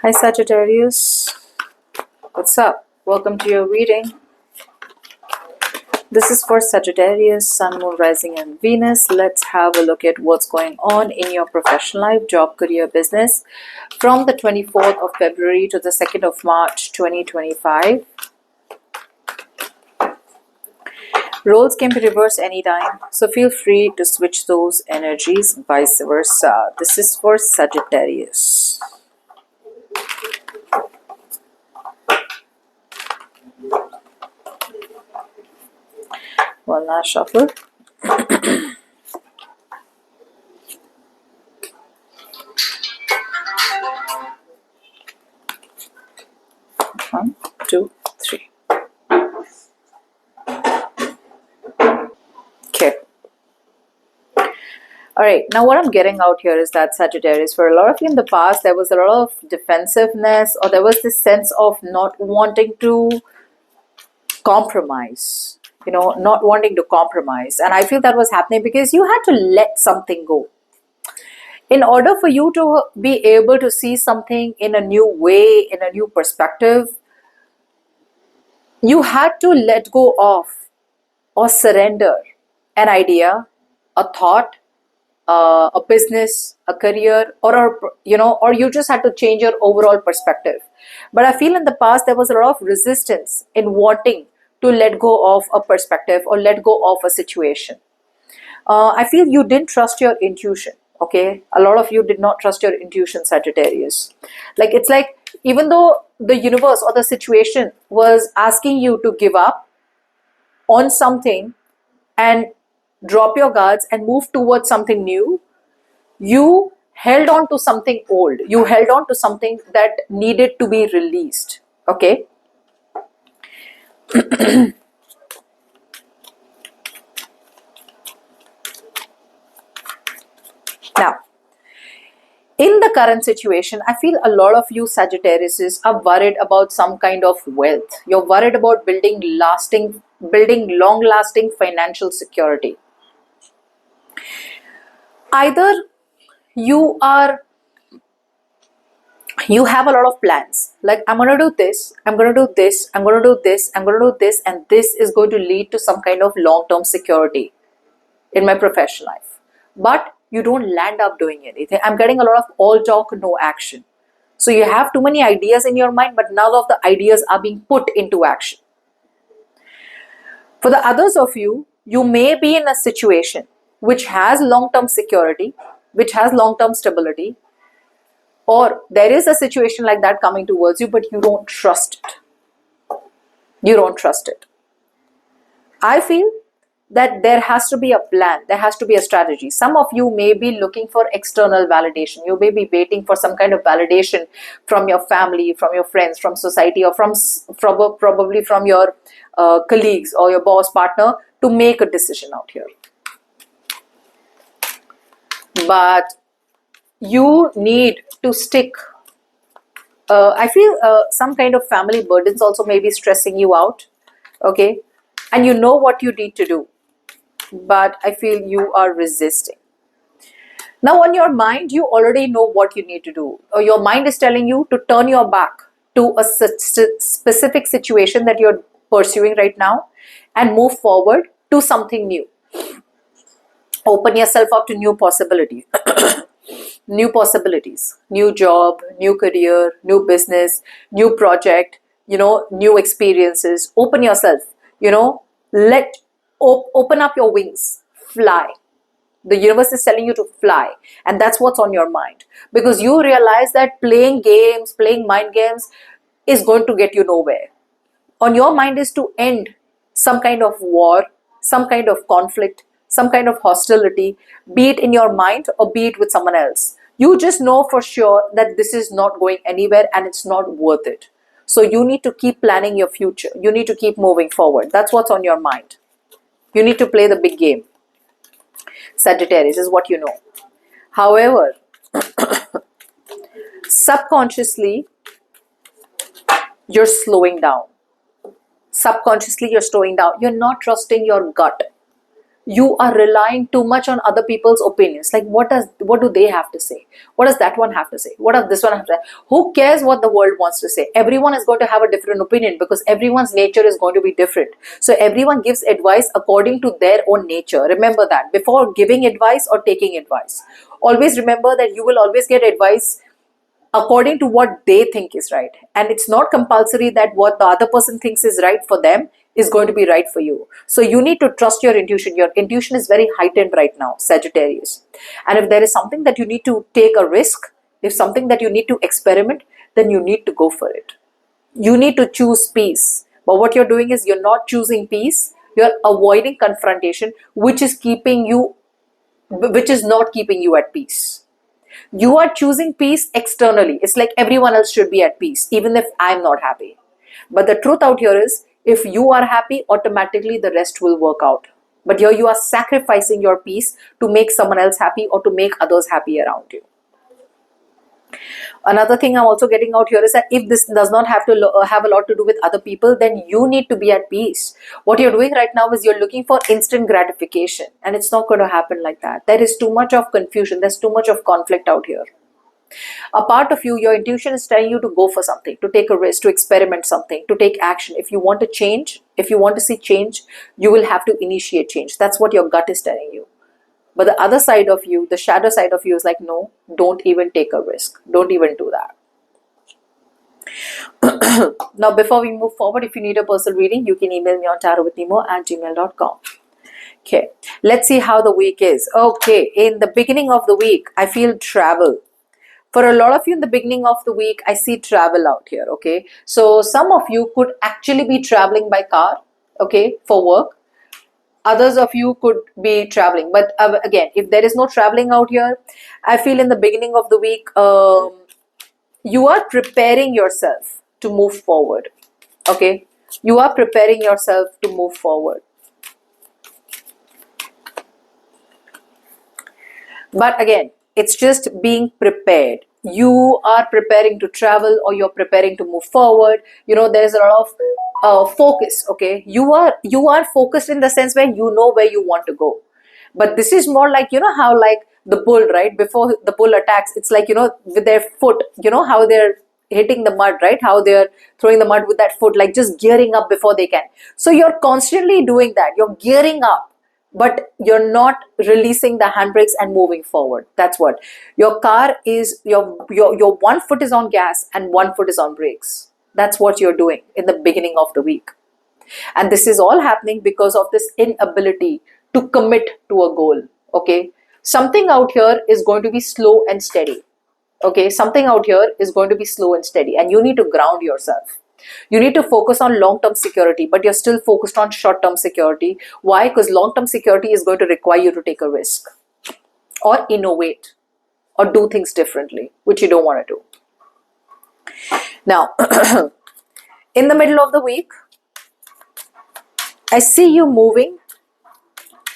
Hi Sagittarius, what's up? Welcome to your reading. This is for Sagittarius, Sun, Moon, Rising and Venus. Let's have a look at what's going on in your professional life, job, career, business from the 24th of February to the 2nd of March 2025. Roles can be reversed anytime, so feel free to switch those energies, vice versa. This is for Sagittarius. One last shuffle. 1, 2, 3. Okay. Alright, now what I'm getting out here is that Sagittarius, for a lot of you in the past, there was a lot of defensiveness, or there was this sense of not wanting to compromise, not wanting to compromise. And I feel that was happening because you had to let something go. In order for you to be able to see something in a new way, in a new perspective, you had to let go of or surrender an idea, a thought, a business, a career, or you just had to change your overall perspective. But I feel in the past there was a lot of resistance in wanting to let go of a perspective or let go of a situation. I feel you didn't trust your intuition. Okay, a lot of you did not trust your intuition, Sagittarius. It's like even though the universe or the situation was asking you to give up on something and drop your guards and move towards something new, you held on to something old. You held on to something that needed to be released. Okay. Now, in the current situation, I feel a lot of you Sagittarius are worried about some kind of wealth. You're worried about building long-lasting financial security. Either you have a lot of plans, like I'm going to do this, I'm going to do this, I'm going to do this, I'm going to do this, and this is going to lead to some kind of long-term security in my professional life. But you don't land up doing anything. I'm getting a lot of all talk, no action. So you have too many ideas in your mind, but none of the ideas are being put into action. For the others of you, you may be in a situation which has long-term security, which has long-term stability, or there is a situation like that coming towards you, but you don't trust it. You don't trust it. I feel that there has to be a plan, there has to be a strategy. Some of you may be looking for external validation. You may be waiting for some kind of validation from your family, from your friends, from society, or probably from your colleagues or your boss partner to make a decision out here. But you need to stick. I feel some kind of family burdens also may be stressing you out. Okay, and you know what you need to do, but I feel you are resisting. Now on your mind, you already know what you need to do. Your mind is telling you to turn your back to a specific situation that you're pursuing right now and move forward to something new. Open yourself up to new possibilities. New possibilities, new job, new career, new business, new project, new experiences. Open yourself, open up your wings, fly. The universe is telling you to fly, and that's what's on your mind, because you realize that playing mind games is going to get you nowhere. On your mind is to end some kind of war, some kind of conflict, some kind of hostility, be it in your mind or be it with someone else. You just know for sure that this is not going anywhere and it's not worth it. So you need to keep planning your future. You need to keep moving forward. That's what's on your mind. You need to play the big game. Sagittarius is what you know. However, subconsciously, you're slowing down. Subconsciously, you're slowing down. You're not trusting your gut. You are relying too much on other people's opinions. Like, what do they have to say? What does that one have to say? What does this one have to say? Who cares what the world wants to say? Everyone is going to have a different opinion because everyone's nature is going to be different. So everyone gives advice according to their own nature. Remember that before giving advice or taking advice. Always remember that you will always get advice according to what they think is right. And it's not compulsory that what the other person thinks is right for them is going to be right for you. So you need to trust your intuition. Your intuition is very heightened right now, Sagittarius. And if there is something that you need to take a risk, if something that you need to experiment, then you need to go for it. You need to choose peace. But what you're doing is you're not choosing peace, you're avoiding confrontation, which is not keeping you at peace. You are choosing peace externally. It's like everyone else should be at peace, even if I'm not happy. But the truth out here is, if you are happy, automatically the rest will work out. But here you are sacrificing your peace to make someone else happy or to make others happy around you. Another thing I'm also getting out here is that if this does not have to have a lot to do with other people, then you need to be at peace. What you're doing right now is you're looking for instant gratification, and it's not going to happen like that. There is too much of confusion. There's too much of conflict out here. A part of you, your intuition is telling you to go for something, to take a risk, to experiment something, to take action. If you want to change, if you want to see change, you will have to initiate change. That's what your gut is telling you. But the other side of you, the shadow side of you is like, no, don't even take a risk. Don't even do that. Now, before we move forward, if you need a personal reading, you can email me on tarotwithnimo@gmail.com. Okay, let's see how the week is. Okay, in the beginning of the week, I feel travel. For a lot of you in the beginning of the week, I see travel out here, okay? So some of you could actually be traveling by car, okay, for work. Others of you could be traveling. But again, if there is no traveling out here, I feel in the beginning of the week, you are preparing yourself to move forward, okay? You are preparing yourself to move forward. But again, it's just being prepared. You are preparing to travel or you're preparing to move forward. You know, there's a lot of focus, okay? You are focused in the sense where you know where you want to go. But this is more like, you know how like the bull, right? Before the bull attacks, it's like, you know, with their foot, you know how they're hitting the mud, right? How they're throwing the mud with that foot, like just gearing up before they can. So you're constantly doing that. You're gearing up, but you're not releasing the handbrakes and moving forward. That's what your car is. Your one foot is on gas and one foot is on brakes. That's what you're doing in the beginning of the week. And this is all happening because of this inability to commit to a goal, okay? Something out here is going to be slow and steady, okay? Something out here is going to be slow and steady, and you need to ground yourself. You need to focus on long-term security, but you're still focused on short-term security. Why? Because long-term security is going to require you to take a risk or innovate or do things differently, which you don't want to do. Now, in the middle of the week, I see you moving.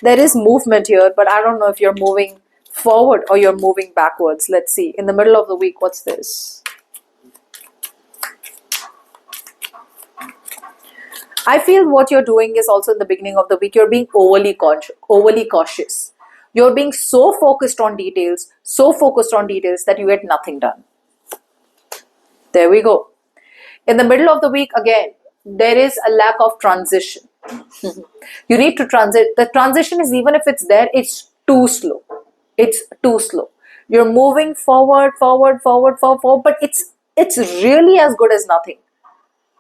There is movement here, but I don't know if you're moving forward or you're moving backwards. Let's see. In the middle of the week, what's this? I feel what you're doing is also in the beginning of the week, you're being overly cautious. You're being so focused on details that you get nothing done. There we go. In the middle of the week, again, there is a lack of transition. You need to transit. The transition is, even if it's there, it's too slow. It's too slow. You're moving forward, but it's really as good as nothing.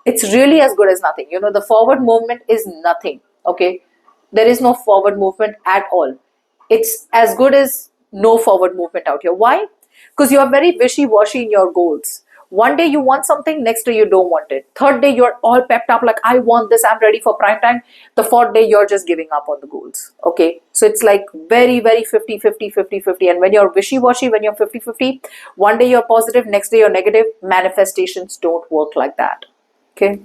It's really as good as nothing. You know, the forward movement is nothing, okay? There is no forward movement at all. It's as good as no forward movement out here. Why? Because you are very wishy-washy in your goals. One day you want something, next day you don't want it. Third day you're all pepped up like, I want this, I'm ready for prime time. The fourth day you're just giving up on the goals, okay? So it's like very, very 50-50. And when you're wishy-washy, when you're 50-50, one day you're positive, next day you're negative. Manifestations don't work like that. Okay,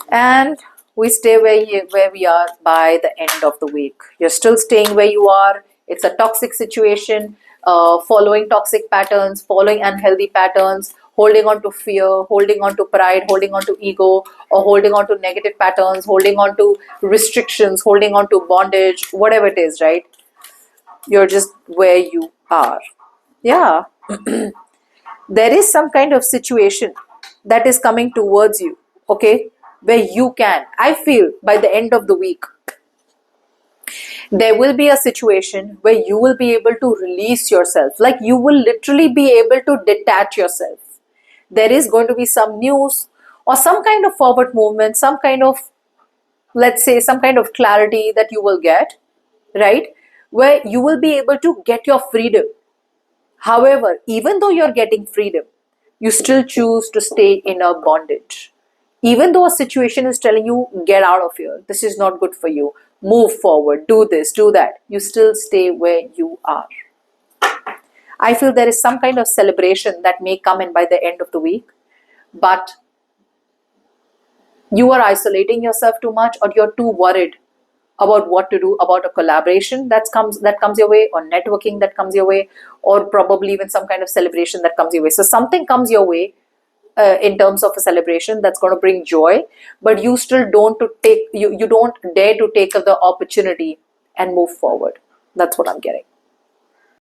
and we stay where we are by the end of the week. You're still staying where you are. It's a toxic situation, following toxic patterns, following unhealthy patterns, holding on to fear, holding on to pride, holding on to ego, or holding on to negative patterns, holding on to restrictions, holding on to bondage, whatever it is, right? You're just where you are. Yeah. There is some kind of situation that is coming towards you, okay, where you can, I feel by the end of the week, there will be a situation where you will be able to release yourself. Like you will literally be able to detach yourself. There is going to be some news or some kind of forward movement, some kind of, let's say, some kind of clarity that you will get, right? Where you will be able to get your freedom. However, even though you're getting freedom, you still choose to stay in a bondage. Even though a situation is telling you, get out of here, this is not good for you, move forward, do this, do that, you still stay where you are. I feel there is some kind of celebration that may come in by the end of the week, but you are isolating yourself too much, or you're too worried about what to do about a collaboration that comes your way, or networking that comes your way, or probably even some kind of celebration that comes your way. So something comes your way in terms of a celebration that's going to bring joy, but you still don't you don't dare to take up the opportunity and move forward. That's what I'm getting.